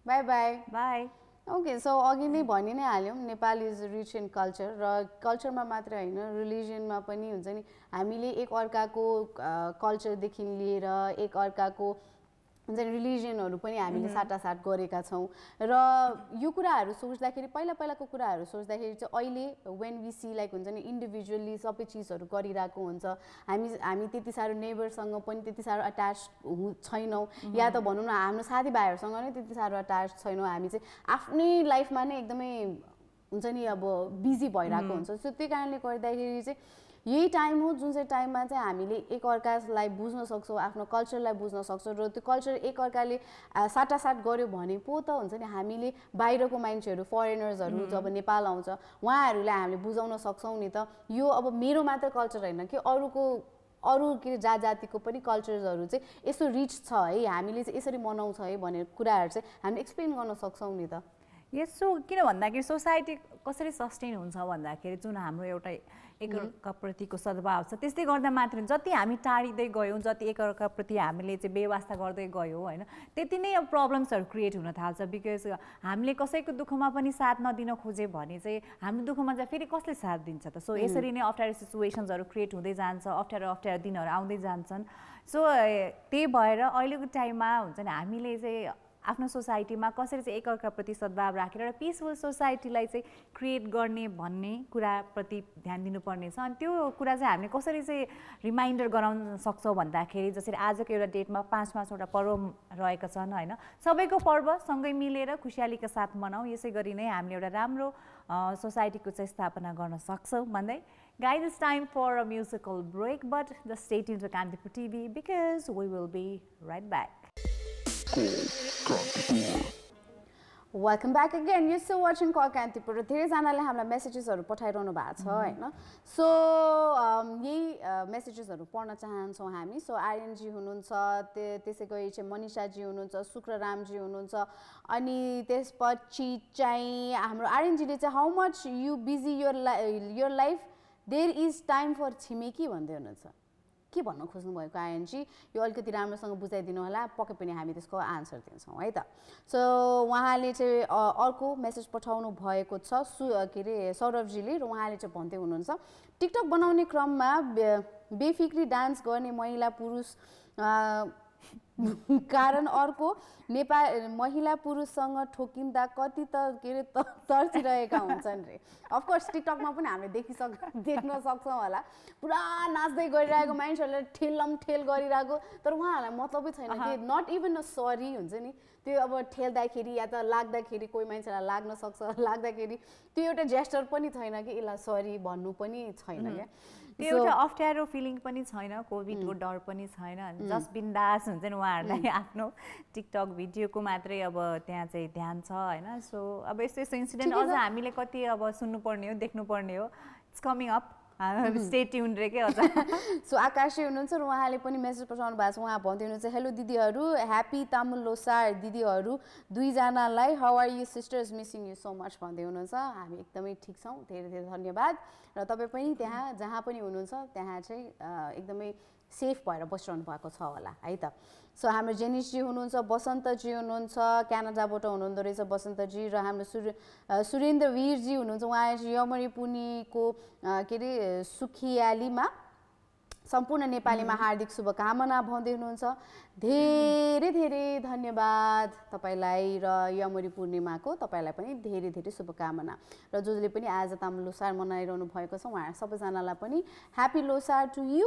bye bye bye okay so अघि नै भनि नै हाल्यौँ Nepal is rich in culture र कल्चरमा मात्रै होइन रिलिजनमा पनि हुन्छ नि हामीले एकअर्काको कल्चरदेखि लिएर एकअर्काको हुन्छ नि रिलिजनहरू पनि हामीले साटासाट गरेका छौँ र यो कुराहरू सोच्दाखेरि पहिलाको कुराहरू सोच्दाखेरि चाहिँ अहिले वेन वी सी लाइक हुन्छ नि इन्डिभिजुअली सबै चिजहरू गरिरहेको हुन्छ हामी त्यति साह्रो नेबरसँग पनि त्यति साह्रो अट्याच छैनौँ या त भनौँ न हाम्रो साथीभाइहरूसँग नै त्यति साह्रो अट्याच छैनौँ हामी चाहिँ आफ्नै लाइफमा नै एकदमै हुन्छ नि अब बिजी भइरहेको हुन्छ सो त्यही कारणले गर्दाखेरि चाहिँ यही टाइम हो जुन चाहिँ टाइममा चाहिँ हामीले एकअर्कालाई बुझ्न सक्छौँ आफ्नो कल्चरलाई बुझ्न सक्छौँ र त्यो कल्चर एकअर्काले साटासाट गऱ्यो भने पो त हुन्छ नि हामीले बाहिरको मान्छेहरू फरेनर्सहरू जब नेपाल आउँछ उहाँहरूलाई हामीले बुझाउन सक्छौँ नि त यो अब मेरो मात्र कल्चर होइन कि अरू के जातिको पनि कल्चर्सहरू चाहिँ यस्तो रिच छ है हामीले चाहिँ यसरी मनाउँछ है भन्ने कुराहरू चाहिँ हामीले एक्सप्लेन गर्न सक्छौँ नि त यसो किन भन्दाखेरि सोसाइटी कसरी सस्टेन हुन्छ भन्दाखेरि जुन हाम्रो एउटा एकअर्काप्रतिको सद्भाव छ त्यसले गर्दा मात्र जति हामी टाढिँदै गयौँ जति एकअर्काप्रति हामीले चाहिँ बेवास्ता गर्दै गयौँ होइन त्यति नै अब प्रब्लम्सहरू क्रिएट हुन थाल्छ बिकज हामीले कसैको दुःखमा पनि साथ नदिन खोज्यो भने चाहिँ हाम्रो दुःखमा चाहिँ फेरि कसले साथ दिन्छ त सो यसरी नै अप्ठ्यारो सिचुएसन्सहरू क्रिएट हुँदै जान्छ अप्ठ्यारो दिनहरू आउँदै जान्छन् सो त्यही भएर अहिलेको टाइममा हुन्छ नि हामीले चाहिँ आफ्नो सोसाइटीमा कसरी चाहिँ एकअर्काप्रति सद्भाव राखेर र पिसफुल सोसाइटीलाई चाहिँ क्रिएट गर्ने भन्ने कुराप्रति ध्यान दिनुपर्ने छ अनि त्यो कुरा चाहिँ हामीले कसरी चाहिँ रिमाइन्डर गराउन सक्छौँ भन्दाखेरि जसरी आजको एउटा डेटमा 5-5वटा पर्व रहेका छन् होइन सबैको पर्व सँगै मिलेर खुसियालीका साथ मनाऊ यसै गरी नै हामीले एउटा राम्रो सोसाइटीको चाहिँ स्थापना गर्न सक्छौँ भन्दै Guys, it's time for a musical break, but just stay tuned to Kantipur TV because we will be right back. Welcome back again. You still watching Call Kantipur. र धेरैजनाले हामीलाई मेसेजेसहरू पठाइरहनु भएको छ होइन. सो यही मेसेजेसहरू पढ्न चाहन्छौँ हामी. सो आर्यनजी हुनुहुन्छ, त्यसै गरी चाहिँ मनिषाजी हुनुहुन्छ, शुक्ररामजी हुनुहुन्छ, अनि त्यसपछि चाहिँ हाम्रो आर्यनजीले चाहिँ how much you busy your life there is time for छिमेकी भन्दै हुनुहुन्छ. के भन्न खोज्नु भएको आर्यनजी, यो अलिकति राम्रोसँग बुझाइदिनु होला, पक्कै पनि हामी त्यसको आन्सर दिन्छौँ है त. सो उहाँले चाहिँ अर्को मेसेज पठाउनु भएको छ के अरे सौरभजीले, र उहाँले चाहिँ भन्दै हुनुहुन्छ टिकटक बनाउने क्रममा बेफिक्री डान्स गर्ने महिला पुरुष कारण अर्को महिला पुरुषसँग ठोकिँदा कति त के अरे तर्सिरहेका हुन्छन् रे. अफकोर्स टिकटकमा पनि हामीले देख्न सक्छौँ होला, पुरा नाच्दै गरिरहेको मान्छेहरूले ठेल गरिरहेको, तर उहाँहरूलाई मतलबै छैन कि नट इभन अ सरी हुन्छ नि. त्यो अब ठेल्दाखेरि या त लाग्दाखेरि कोही मान्छेलाई लाग्न सक्छ, लाग्दाखेरि त्यो एउटा जेस्चर पनि छैन कि यसलाई सरी भन्नु पनि छैन क्या. त्यो एउटा अप्ठ्यारो फिलिङ पनि छैन, कोभिडको डर पनि छैन, जस्ट बिन्दास हुन्छ नि उहाँहरूलाई आफ्नो टिकटक भिडियोको मात्रै अब त्यहाँ चाहिँ ध्यान छ होइन. सो अब यस्तो यस्तो इन्सिडेन्ट अझ हामीले कति अब सुन्नुपर्ने हो, देख्नुपर्ने हो. It's coming up. Stay tuned रे के अझ. सो आकाशजी हुनुहुन्छ र उहाँले पनि मेसेज पठाउनु भएको छ. उहाँ भन्दै हुनुहुन्छ हेलो दिदीहरू, ह्याप्पी तामुल लोसार दिदीहरू दुईजनालाई, how are you sisters, missing you so much भन्दै हुनुहुन्छ. हामी एकदमै ठिक छौँ, धेरै धेरै धन्यवाद. र तपाईँ पनि त्यहाँ जहाँ पनि हुनुहुन्छ त्यहाँ चाहिँ एकदमै सेफ भएर बसिरहनु भएको छ होला है त. सो हाम्रो जेनिसजी हुनुहुन्छ, बसन्तजी हुनुहुन्छ, क्यानाडाबाट हुनुहुँदो रहेछ बसन्तजी, र हाम्रो सुरेन्द्र वीरजी हुनुहुन्छ. उहाँ चाहिँ यमरी पुनीको के अरे सुखियालीमा सम्पूर्ण नेपालीमा हार्दिक शुभकामना भन्दै हुनुहुन्छ. धेरै धेरै धन्यवाद तपाईँलाई, र यमरी पूर्णिमाको तपाईँलाई पनि धेरै धेरै शुभकामना. र जसले पनि आज तामुल लोसार मनाइरहनु भएको छ उहाँ सबैजनालाई पनि ह्याप्पी लोसार टु यु.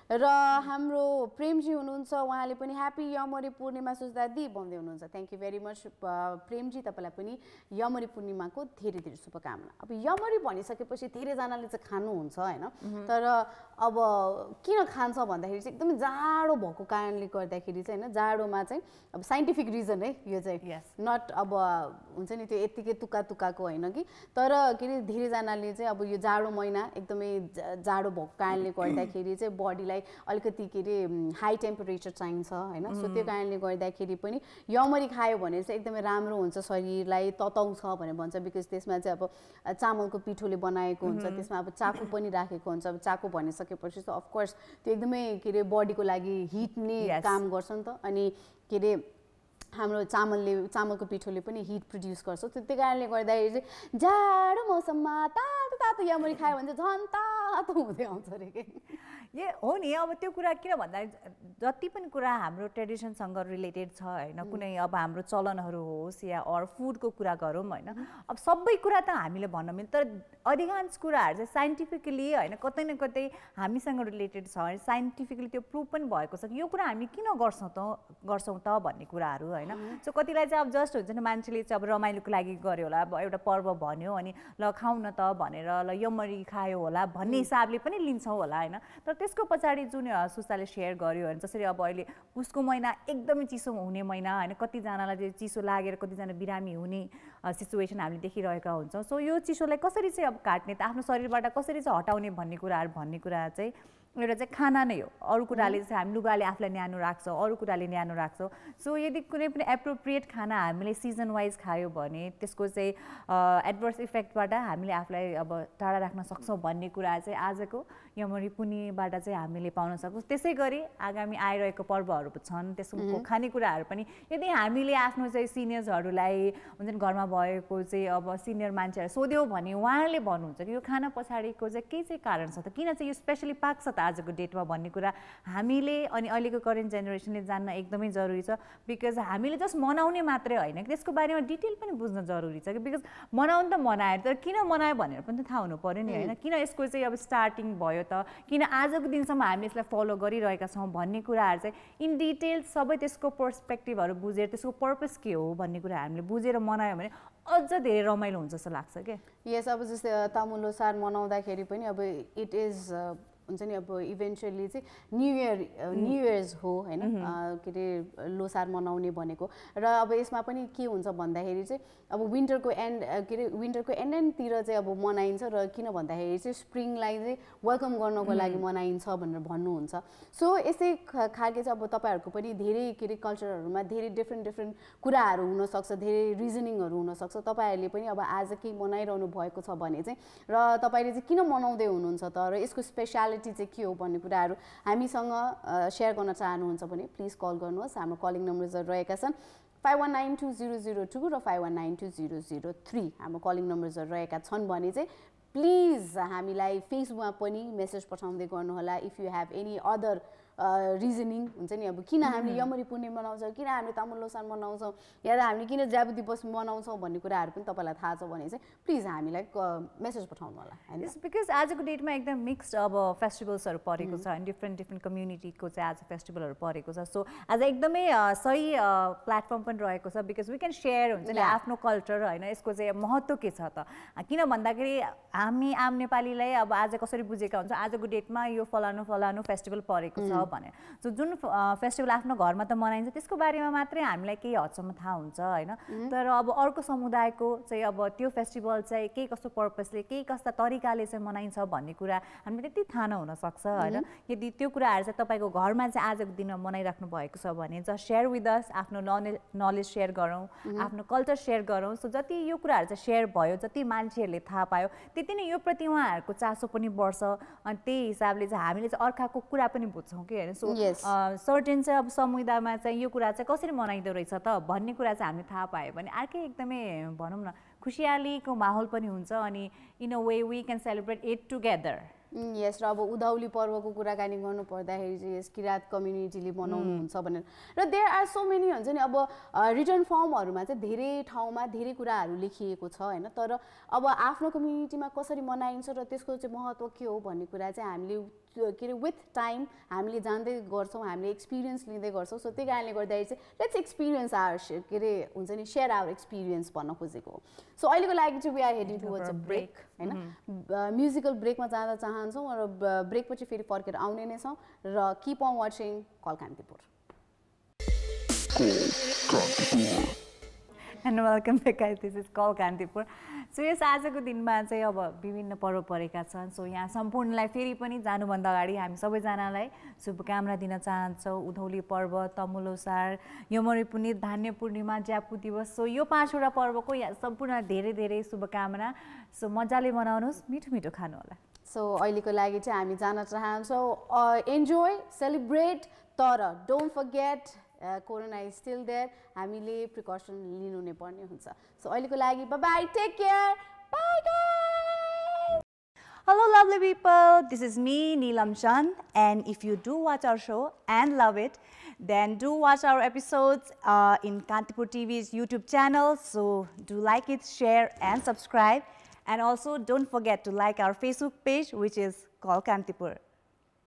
र हाम्रो प्रेमजी हुनुहुन्छ, उहाँले पनि ह्याप्पी यमरी पूर्णिमा सुस्दादी भन्दै हुनुहुन्छ. Thank you very much Premji, तपाईँलाई पनि यमरी पूर्णिमाको धेरै धेरै शुभकामना. अब यमरी भनिसकेपछि धेरैजनाले चाहिँ खानुहुन्छ होइन, तर अब किन खान्छ भन्दाखेरि चाहिँ एकदमै जाडो भएको कारणले गर्दाखेरि चाहिँ होइन, जाडोमा चाहिँ अब साइन्टिफिक रिजन है यो चाहिँ, नट अब हुन्छ नि त्यो यत्तिकै तुक्काको होइन कि, तर के अरे धेरैजनाले चाहिँ अब यो जाडो महिना एकदमै जाडो भएको कारणले गर्दाखेरि चाहिँ बडीलाई अलिकति के अरे हाई टेम्परेचर चाहिन्छ होइन. सो त्यो कारणले गर्दाखेरि पनि यमरी खायो भने चाहिँ एकदमै राम्रो हुन्छ, शरीरलाई तताउँछ भनेर भन्छ. बिकज त्यसमा चाहिँ अब चामलको पिठोले बनाएको हुन्छ, त्यसमा अब चाकु पनि राखेको हुन्छ. अब चाकु भनिसकेपछि त अफकोर्स त्यो एकदमै के अरे बडीको लागि हिट्ने काम गर्छ नि त. अनि के अरे हाम्रो चामलको पिठोले पनि हिट प्रड्युस गर्छ. त्यो कारणले गर्दाखेरि चाहिँ जाडो मौसममा तातो तातो यमरी खायो भने चाहिँ झन् तातो हुँदै आउँछ अरे के. ए हो नि. अब त्यो कुरा किन भन्दा जति पनि कुरा हाम्रो ट्रेडिसनसँग रिलेटेड छ होइन, कुनै अब हाम्रो चलनहरू होस् या अर फुडको कुरा गरौँ होइन, अब सबै कुरा त हामीले भन्न मिल्छ, तर अधिकांश कुराहरू चाहिँ साइन्टिफिकली होइन कतै न कतै हामीसँग रिलेटेड छ. साइन्टिफिकली त्यो प्रुभ पनि भएको छ कि यो कुरा हामी किन गर्छौँ त भन्ने कुराहरू होइन. सो कतिलाई चाहिँ अब जस्ट हुन्छ नि मान्छेले चाहिँ अब रमाइलोको लागि गर्यो होला, अब एउटा पर्व भन्यो अनि ल खाउँ न त भनेर ल यमरी खायो होला भन्ने हिसाबले पनि लिन्छौँ होला होइन. तर त्यसको पछाडि जुन सुस्ताले सेयर गर्यो भने जसरी अब अहिले पुसको महिना एकदमै चिसो हुने महिना होइन, कतिजनालाई चाहिँ चिसो लागेर कतिजना बिरामी हुने सिचुएसन हामीले देखिरहेका हुन्छौँ. सो यो चिसोलाई कसरी चाहिँ अब काट्ने त, आफ्नो शरीरबाट कसरी चाहिँ हटाउने भन्ने कुरा चाहिँ एउटा चाहिँ खाना नै हो. अरू कुराले चाहिँ हामी लुगाले आफूलाई न्यानो राख्छौँ, अरू कुराले न्यानो राख्छौँ. सो यदि कुनै पनि एप्रोप्रिएट खाना हामीले सिजन वाइज खायो भने त्यसको चाहिँ एडभर्स इफेक्टबाट हामीले आफूलाई अब टाढा राख्न सक्छौँ भन्ने कुरा चाहिँ आजको यमरी पुनीबाट चाहिँ हामीले पाउन सक्छौँ. त्यसै गरी आगामी आइरहेको पर्वहरू छन्, त्यसको खानेकुराहरू पनि यदि हामीले आफ्नो चाहिँ सिनियर्सहरूलाई हुन्छ नि घरमा भएको चाहिँ अब सिनियर मान्छेहरू सोध्यो भने उहाँहरूले भन्नुहुन्छ कि यो खाना पछाडिको चाहिँ के चाहिँ कारण छ त, किन चाहिँ यो स्पेसली पाक्छ त आजको डेटमा भन्ने कुरा हामीले अनि अहिलेको करेन्ट जेनेरेसनले जान्न एकदमै जरुरी छ. बिकज हामीले जस्ट मनाउने मात्रै होइन, त्यसको बारेमा डिटेल पनि बुझ्न जरुरी छ कि बिकज मनाउनु त मनायो, तर किन मनायो भनेर पनि त थाहा हुनु पर्यो नि होइन. किन यसको चाहिँ अब स्टार्टिङ भयो त, किन आजको दिनसम्म हामीले यसलाई फलो गरिरहेका छौँ भन्ने कुराहरू चाहिँ इन डिटेल सबै त्यसको पर्सपेक्टिभहरू बुझेर त्यसको पर्पस के हो भन्ने कुरा हामीले बुझेर मनायो भने अझ धेरै रमाइलो हुन्छ जस्तो लाग्छ क्या. यस अब जस्तै तामुल लोसार मनाउँदाखेरि पनि अब इट इज हुन्छ नि अब इभेन्चुअली चाहिँ न्यु इयर्स हो होइन के अरे लोसार मनाउने भनेको र अब यसमा पनि के हुन्छ भन्दाखेरि चाहिँ अब विन्टरको एन्डतिर चाहिँ अब मनाइन्छ र किन भन्दाखेरि चाहिँ स्प्रिङलाई चाहिँ वेलकम गर्नको लागि मनाइन्छ भनेर भन्नुहुन्छ सो यसै खालके चाहिँ अब तपाईँहरूको पनि धेरै के अरे कल्चरहरूमा धेरै डिफ्रेन्ट कुराहरू हुनसक्छ धेरै रिजनिङहरू हुनसक्छ तपाईँहरूले पनि अब आज केही मनाइरहनु भएको छ भने चाहिँ र तपाईँले चाहिँ किन मनाउँदै हुनुहुन्छ त र यसको स्पेसियालिटी चाहिँ के हो भन्ने कुराहरू हामीसँग सेयर गर्न चाहनुहुन्छ भने प्लिज कल गर्नुहोस् हाम्रो कलिङ नम्बर्सहरू रहेका छन् 51920002 र 51920003 हाम्रो कलिङ नम्बर्सहरू रहेका छन् भने चाहिँ प्लिज हामीलाई फेसबुकमा पनि मेसेज पठाउँदै गर्नुहोला if you have any other reasoning हुन्छ नि अब किन हामीले यमरी पुण्य मनाउँछौँ किन हामीले तामुल लोसार मनाउँछौँ या हामीले किन ज्याबु दिवस मनाउँछौँ भन्ने कुराहरू पनि तपाईँलाई थाहा छ भने चाहिँ प्लिज हामीलाई मेसेज पठाउनु होला होइन बिकज आजको डेटमा एकदम मिक्स्ड अब फेस्टिभल्सहरू परेको छ होइन डिफ्रेन्ट कम्युनिटीको चाहिँ आज फेस्टिभलहरू परेको छ सो आज एकदमै सही प्लेटफर्म पनि रहेको छ बिकज वी क्यान सेयर हुन्छ नि आफ्नो कल्चर होइन यसको चाहिँ महत्त्व के छ त किन भन्दाखेरि हामी आम नेपालीलाई अब आज कसरी बुझेका हुन्छ आजको डेटमा यो फलानु फेस्टिभल परेको छ भने सो जुन फेस्टिभल आफ्नो घरमा त मनाइन्छ त्यसको बारेमा मात्रै हामीलाई केही हदसम्म थाहा हुन्छ होइन तर अब अर्को समुदायको चाहिँ अब त्यो फेस्टिभल चाहिँ के कस्तो पर्पसले के कस्ता तरिकाले चाहिँ मनाइन्छ भन्ने कुरा हामीलाई त्यति थाहा नहुनसक्छ होइन यदि त्यो कुराहरू चाहिँ तपाईँको घरमा चाहिँ आजको दिनमा मनाइराख्नु भएको छ भने जस्ट सेयर विथ अस आफ्नो नलेज सेयर गरौँ आफ्नो कल्चर सेयर गरौँ सो जति यो कुराहरू चाहिँ सेयर भयो जति मान्छेहरूले थाहा पायो त्यति नै यो प्रति उहाँहरूको चासो पनि बढ्छ अनि त्यही हिसाबले चाहिँ हामीले चाहिँ अर्काको कुरा पनि बुझ्छौँ कि होइन सो सर्टेन चाहिँ अब समुदायमा चाहिँ यो कुरा चाहिँ कसरी मनाइँदो रहेछ त भन्ने कुरा चाहिँ हामीले थाहा पायो भने अर्कै एकदमै भनौँ न खुसियालीको माहौल पनि हुन्छ अनि in a way we can celebrate it together yes र अब उधौली पर्वको कुराकानी गर्नु पर्दाखेरि चाहिँ यस किरात कम्युनिटीले मनाउनुहुन्छ भनेर र देयर आर सो मेनी हुन्छ नि अब रिटर्न फर्महरूमा चाहिँ धेरै ठाउँमा धेरै कुराहरू लेखिएको छ होइन तर अब आफ्नो कम्युनिटीमा कसरी मनाइन्छ र त्यसको चाहिँ महत्त्व के हो भन्ने कुरा चाहिँ हामीले के अरे विथ टाइम हामीले जान्दै गर्छौँ हामीले एक्सपिरियन्स लिँदै गर्छौँ सो त्यही कारणले गर्दाखेरि चाहिँ लेट्स एक्सपिरियन्स आवर के अरे हुन्छ नि सेयर आवर एक्सपिरियन्स भन्न खोजेको हो सो अहिलेको लागि चाहिँ we are heading towards a break होइन म्युजिकल ब्रेकमा जाँदा चाहन्छौँ र ब्रेकपछि फेरि फर्केर आउने नै छौँ र keep on watching Call Kantipur and welcome back guys this is Call Kantipur so yes आजको दिनमा चाहिँ अब विभिन्न पर्व परेका छन् सो यहाँ सम्पूर्णलाई फेरि पनि जानुभन्दा अगाडि हामी सबैजनालाई शुभकामना दिन चाहन्छौँ उधौली पर्व तमु लोसार यमरी पुण्य धान्य पूर्णिमा ज्यापु दिवस सो यो 5वटा पर्वको यहाँ सम्पूर्ण धेरै धेरै शुभकामना सो मजाले मनाउनुहोस् मिठो मिठो खानु होला सो अहिलेको लागि चाहिँ हामी जान चाहन्छौँ इन्जोय सेलिब्रेट तर don't forget corona is still there हामीले प्रिकसन लिनु नै पर्ने हुन्छ सो अहिलेको लागि bye bye take care bye guys Hello lovely people, this is me Neelam Chand and if you do watch our show and love it then do watch our episodes in Kantipur TV's YouTube channel so do like it, share and subscribe and also don't forget to like our Facebook page which is called Kantipur.